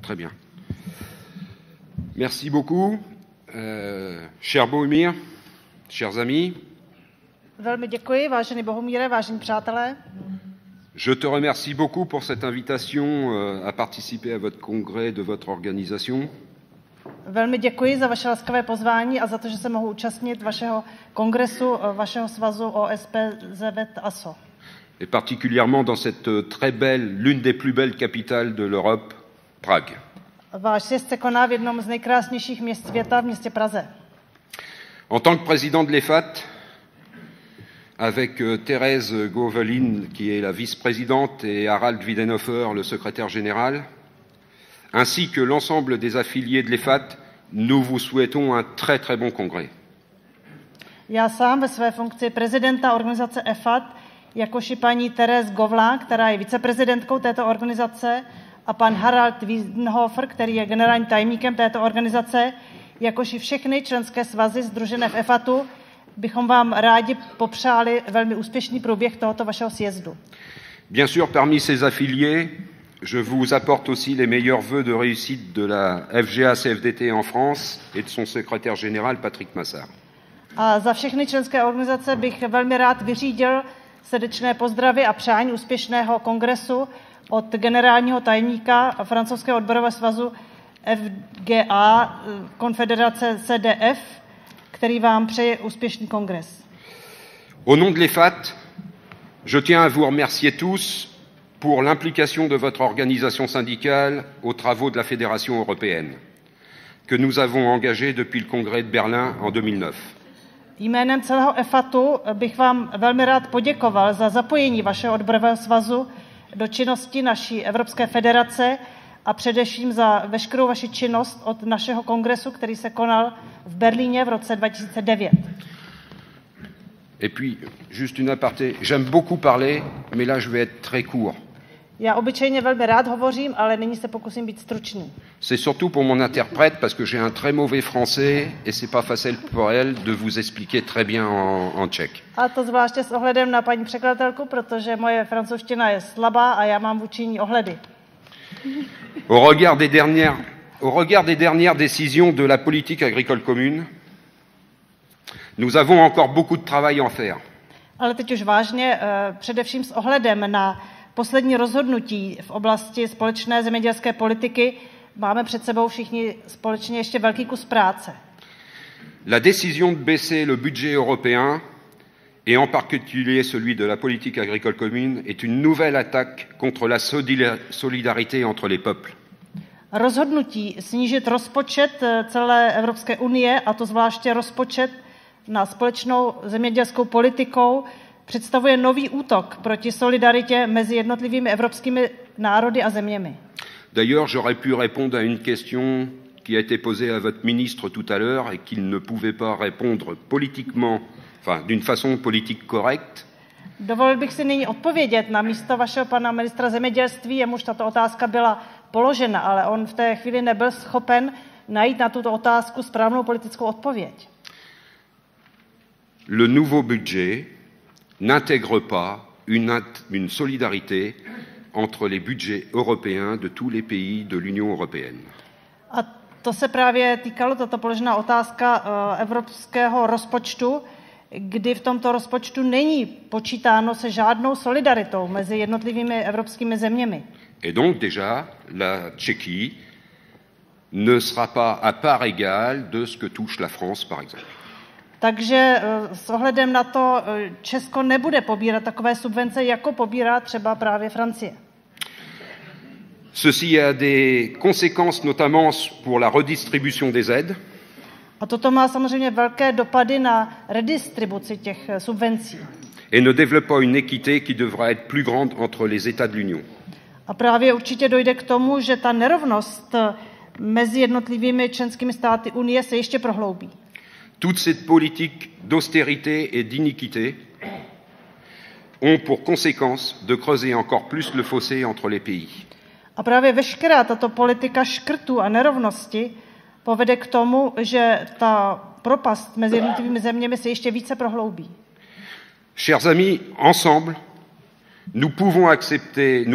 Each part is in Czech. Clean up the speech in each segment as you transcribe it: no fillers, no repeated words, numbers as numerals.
Très bien. Merci beaucoup. Cher Bohumír, chers amis. Velmi děkuji, vážený Bohumíre, vážení přátelé. Je te remercie beaucoup pour cette invitation à participer à votre congrès de votre organisation. Velmi děkuji za vaše laskavé pozvání a za to, že se mohu účastnit vašeho kongresu, vašeho svazu OSP ZEVET ASO. Et particulièrement dans cette très belle, l'une des plus belles capitales de l'Europe, Prague. Váš sjezd se koná v jednom z nejkrásnějších měst světa, v městě Praze. En tant que président de l'EFAT, avec Thérèse Gauvelin, qui est la vice-présidente, et Harald Wiedenhofer, le secrétaire général, ainsi que l'ensemble des affiliés de l'EFAT, nous vous souhaitons un très très bon congrès. Já sám ve své funkci prezidenta organizace EFAT, jakož i paní Thérèse Gauvelin, která je viceprezidentkou této organizace, a pan Harald Wiedenhofer, který je generálním tajemníkem této organizace, jakož i všechny členské svazy sdružené v EFATu, bychom vám rádi popřáli velmi úspěšný průběh tohoto vašeho sjezdu. Bien sûr, parmi ces affiliés, je vous apporte aussi les meilleurs vœux de réussite de la FGA-CFDT en France et de son secrétaire général Patrick Massard. A za všechny členské organizace bych velmi rád vyřídil srdečné pozdravy a přání úspěšného kongresu od generálního tajemníka francouzského odborového svazu FGA, konfederace CDF, který vám přeje úspěšný kongres. Au nom de l'EFAT, je tiens à vous remercier tous pour l'implication de votre organisation syndicale aux travaux de la Fédération européenne, que nous avons engagée depuis le congrès de Berlin en 2009. Jménem celého EFATu bych vám velmi rád poděkoval za zapojení vašeho odborového svazu do činnosti naší Evropské federace a především za veškerou vaši činnost od našeho kongresu, který se konal v Berlíně v roce 2009. Et puis, juste une aparté, j'aime beaucoup parler, mais là je vais être très court. Já obyčejně velmi rád hovořím, ale nyní se pokusím být stručný. C'est surtout pour mon interprète, parce que j'ai un très mauvais français et c'est pas facile pour elle de vous expliquer très bien en tchèque. A to zvláště s ohledem na paní překladatelku, protože moje francouzština je slabá a já mám vůči ní ohledy. Au regard des dernières décisions de la politique agricole commune, nous avons encore beaucoup de travail à faire. Ale teď už vážně, především s ohledem na poslední rozhodnutí v oblasti společné zemědělské politiky, máme před sebou všichni společně ještě velký kus práce. La décision de baisser le budget européen, et en particulier celui de la politique agricole commune, est une nouvelle attaque contre la solidarité entre les peuples. Rozhodnutí snížit rozpočet celé Evropské unie, a to zvláště rozpočet na společnou zemědělskou politikou, představuje nový útok proti solidaritě mezi jednotlivými evropskými národy a zeměmi. D'ailleurs, j'aurais pu répondre à une question qui a été posée à votre ministre tout à l'heure et qu'il ne pouvait pas répondre politiquement, enfin d'une façon politique correcte. Dovolil bych si nyní odpovědět na místo vašeho pana ministra zemědělství, jemuž tato otázka byla položena, ale on v té chvíli nebyl schopen najít na tuto otázku správnou politickou odpověď. Le nouveau budget n'intègre pas une solidarité entre les budgets européens de tous les pays de l'Union européenne. A to se právě týkalo, tato položená otázka evropského rozpočtu, kdy v tomto rozpočtu není počítáno se žádnou solidaritou mezi jednotlivými evropskými zeměmi. Et donc déjà, la Tchéquie ne sera pas à part égale de ce que touche la France, par exemple. Takže s ohledem na to Česko nebude pobírat takové subvence, jako pobírá třeba právě Francie. Ceci a des conséquences notamment pour la redistribution des aides. A toto má samozřejmě velké dopady na redistribuci těch subvencí. Et ne développe pas une équité qui devra être plus grande entre les États de l'Union. A právě určitě dojde k tomu, že ta nerovnost mezi jednotlivými členskými státy Unie se ještě prohloubí. Toute cette politique d'austérité et d'iniquité ont pour conséquence de creuser encore plus le fossé entre les pays. A právě veškerá tato politika škrtů a nerovnosti povede k tomu, že ta propast mezi jednotlivými zeměmi se ještě více prohloubí. Chers amis, ensemble, nous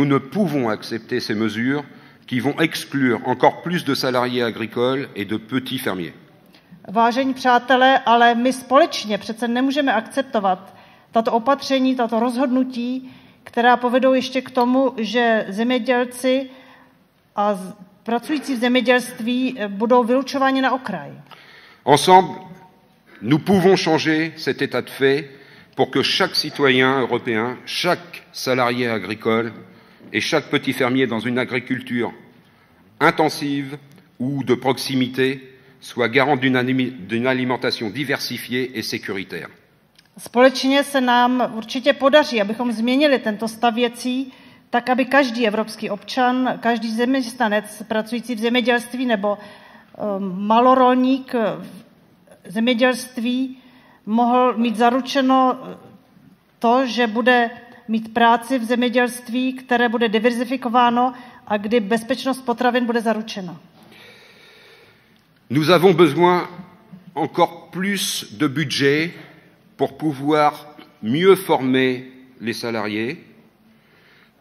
ne pouvons accepter ces mesures qui vont exclure encore plus de salariés agricoles et de petits fermiers. Vážení přátelé, ale my společně přece nemůžeme akceptovat tato opatření, tato rozhodnutí, která povedou ještě k tomu, že zemědělci a pracující v zemědělství budou vylučováni na okraj. Ensemble, nous pouvons changer cet état de fait pour que chaque citoyen européen, chaque salarié agricole et chaque petit fermier dans une agriculture intensive ou de proximité soit garant d'une alimentation diversifiée et sécuritaire. Společně se nám určitě podaří, abychom změnili tento stav věcí, tak aby každý evropský občan, každý zaměstnanec pracující v zemědělství nebo malorolník v zemědělství mohl mít zaručeno to, že bude mít práci v zemědělství, které bude diverzifikováno a kdy bezpečnost potravin bude zaručena. Nous avons besoin encore plus de budget pour pouvoir mieux former les salariés,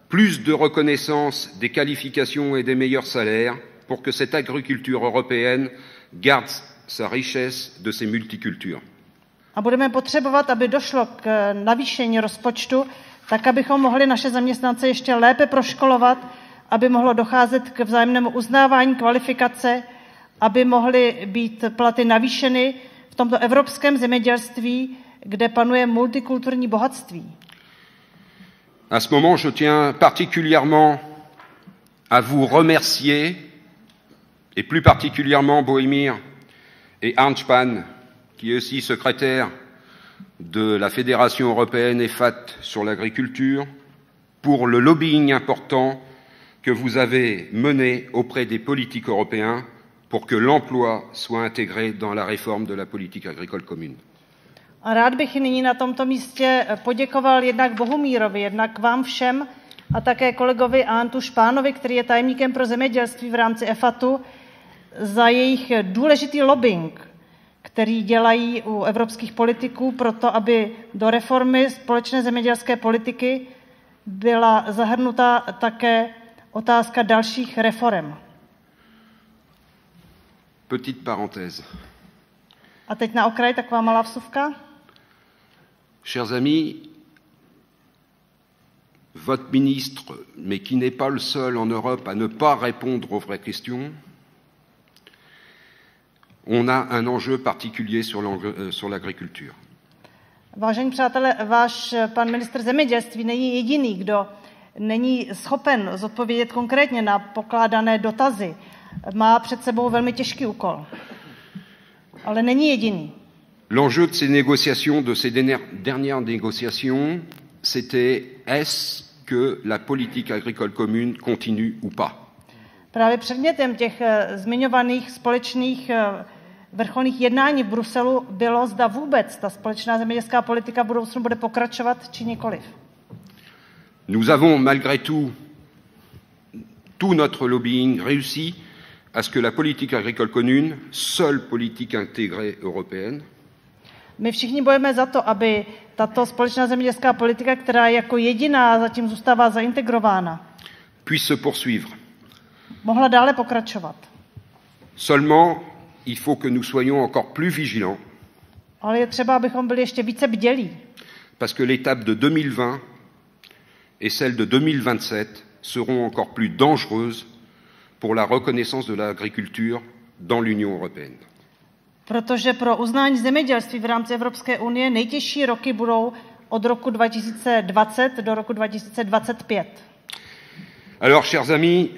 plus de reconnaissance des qualifications et des meilleurs salaires pour que cette agriculture européenne garde sa richesse de ses multicultures. A budeme potřebovat, aby došlo k navýšení rozpočtu, tak abychom mohli naše zaměstnance ještě lépe proškolovat, aby mohlo docházet k vzájemnému uznávání kvalifikace, aby mohly být platy navýšeny v tomto evropském zemědělství, kde panuje multikulturní bohatství. À ce moment, je tiens particulièrement à vous remercier, et plus particulièrement Bohemir et Arnd Span, qui est aussi secrétaire de la Fédération européenne EFAT sur l'agriculture, pour le lobbying important que vous avez mené auprès des politiques européens pour que l'emploi soit intégré dans la réforme de la politique agricole commune. A rád bych nyní na tomto místě poděkoval jednak Bohumírovi, jednak vám všem a také kolegovi Arndu Spánovi, který je tajemníkem pro zemědělství v rámci EFATu, za jejich důležitý lobbying, který dělají u evropských politiků proto, aby do reformy společné zemědělské politiky byla zahrnuta také otázka dalších reforem. Petite parenthèse. A teď na okraj taková malá vsuvka. Chers amis, votre ministre, mais qui n'est pas le seul en Europe à ne pas répondre aux vraies questions, on a un enjeu particulier sur l'agriculture. Vážení přátelé, váš pan ministr zemědělství není jediný, kdo není schopen zodpovědět konkrétně na pokládané dotazy. Má před sebou velmi těžký úkol. Ale není jediný. L'enjeu de ces négociations, de ces dernières négociations, c'était est-ce que la politique agricole commune continue ou pas? Právě předmětem těch zmiňovaných společných vrcholných jednání v Bruselu bylo, zda vůbec ta společná zemědělská politika v budoucnu bude pokračovat, či nikoliv. Nous avons malgré tout notre lobbying réussi à ce que la politique agricole commune, seule politique intégrée européenne, my všichni bojujeme za to, aby tato společná zemědělská politika, která jako jediná zatím zůstává zaintegrována, puisse se poursuivre. Mohla dále pokračovat. Seulement, il faut que nous soyons encore plus vigilants. Ale je třeba, abychom byli ještě více bdělí. Parce que l'étape de 2020 et celle de 2027 seront encore plus dangereuses pour la reconnaissance de l'agriculture dans l'Union européenne. Protože pro uznání zemědělství v rámci Evropské unie nejtěžší roky budou od roku 2020 do roku 2025. Alors, chers amis,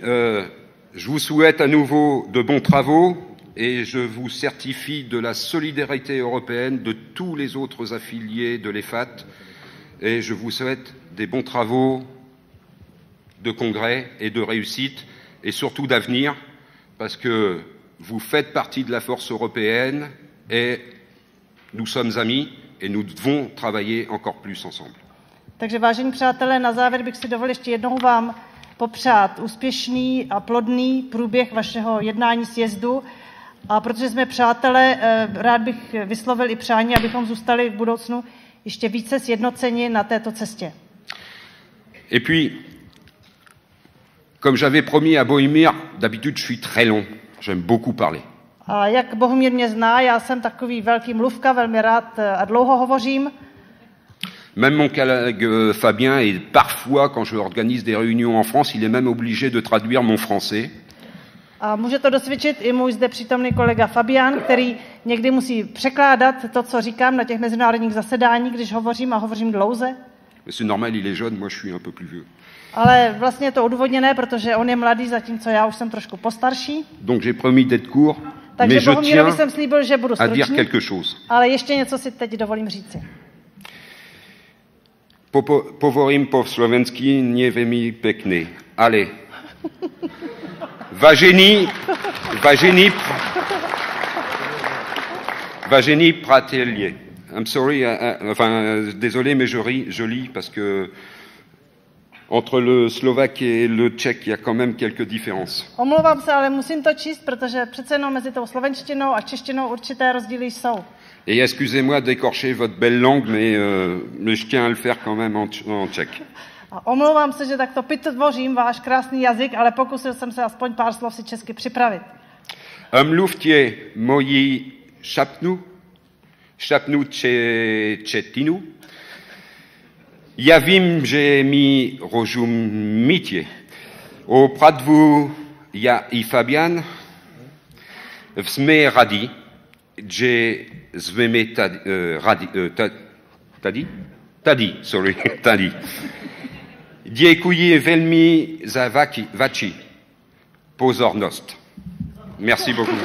je vous souhaite à nouveau de bons travaux et je vous certifie de la solidarité européenne de tous les autres affiliés de l'EFAT et je vous souhaite des bons travaux de congrès et de réussite et surtout d'avenir parce que vous faites partie de la force européenne et nous sommes amis et nous devons travailler encore plus ensemble. Takže vážení přátelé, na závěr bych si dovolil ještě jednou vám popřát úspěšný a plodný průběh vašeho jednání sjezdu. A protože jsme přátelé, rád bych vyslovil i přání, abychom zůstali v budoucnu ještě více sjednoceni na této cestě. Et puis, Comme j'avais promis à Bohumir, d'habitude je suis très long, j'aime beaucoup parler. A jak Bohumír mě zná, já jsem takový velký mluvka, velmi rád a dlouho hovořím. Même mon collègue Fabien, et parfois, quand je organise des réunions en France, il est même obligé de traduire mon français. A může to dosvědčit i můj zde přítomný kolega Fabián, který někdy musí překládat to, co říkám na těch mezinárodních zasedáních, když hovořím a hovořím dlouze. Mais c'est normal, il est jeune, moi je suis un peu plus vieux. Ale vlastně je to odůvodněné, protože on je mladý, zatímco já už jsem trošku postarší. Donc j'ai promis d'être court, Takže mais je Bohumírovi tiens jsem slíbil, že budu à dire stručný, quelque chose. ale ještě něco si teď dovolím říci. Povorím po slovensky, nie veľmi pekný. Ale vážení pratelie. I'm sorry, désolé, mais je lis parce que entre le slovaque et le tchèque, il y a quand même quelques différences. Omlouvám se, ale musím to číst, protože přece jenom mezi tou slovenštinou a češtinou určité rozdíly jsou. Et excusez-moi d'écorcher votre belle langue, mais je tiens à le faire quand même en tchèque. A omlouvám se, že takto pitvořím váš krásný jazyk, ale pokusil jsem se aspoň pár slov si česky připravit. Mluvte moji šapnu četinu. Já vím, že mi rozumíte. Opravdu já i Fabian jsme rádi, že jsme tady. Děkuji velmi za vaši pozornost. Merci beaucoup.